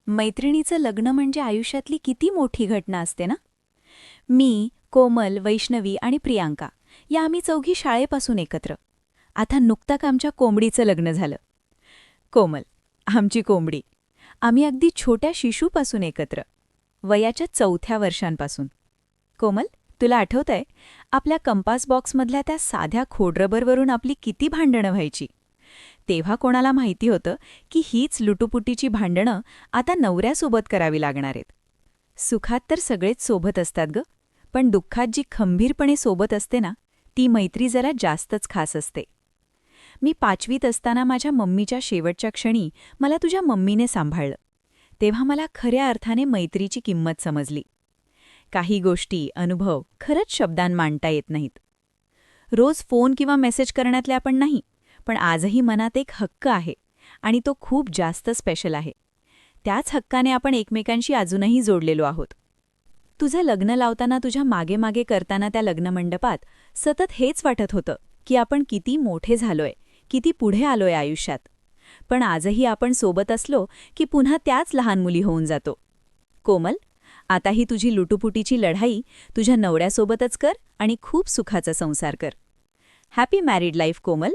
मैत्रिणीचं लग्न म्हणजे आयुष्यातली किती मोठी घटना असते ना. मी, कोमल, वैष्णवी आणि प्रियांका या आम्ही चौघी शाळेपासून एकत्र. आता नुकताच आमच्या कोंबडीचं लग्न झालं. कोमल, आमची कोंबडी. आम्ही अगदी छोट्या शिशूपासून एकत्र, वयाच्या 4थ्या वर्षांपासून. कोमल, तुला आठवतंय आपल्या कंपास बॉक्समधल्या त्या साध्या खोडरबरवरून आपली किती भांडणं व्हायची. तेव्हा कोणाला माहिती होतं की हीच लुटुपुटीची भांडणं आता नवऱ्यासोबत करावी लागणार आहेत. सुखात तर सगळेच सोबत असतात ग, पण दुःखात जी खंबीरपणे सोबत असते ना, ती मैत्री जरा जास्तच खास असते. मी 5वीत असताना माझ्या मम्मीच्या शेवटच्या क्षणी मला तुझ्या मम्मीने सांभाळलं. तेव्हा मला खऱ्या अर्थाने मैत्रीची किंमत समजली. काही गोष्टी, अनुभव खरंच शब्दांत मांडता येत नाहीत. रोज फोन किंवा मेसेज करण्यातले आपण नाही, पण आजही मनात एक हक्क आहे आणि तो खूप जास्त स्पेशल आहे. त्याच हक्काने आपण एकमेकांशी अजूनही जोडलेलो आहोत. तुझं लग्न लावताना तुझ्या मागे मागे करताना त्या लग्नमंडपात सतत हेच वाटत होतं की आपण किती मोठे झालोय, किती पुढे आलोय आयुष्यात. पण आजही आपण सोबत असलो की पुन्हा त्याच लहान मुली होऊन जातो. कोमल, आता ही तुझी लुटुपुटीची लढाई तुझ्या नवऱ्यासोबतच कर आणि खूप सुखाचा संसार कर. हॅपी मॅरिड लाईफ कोमल.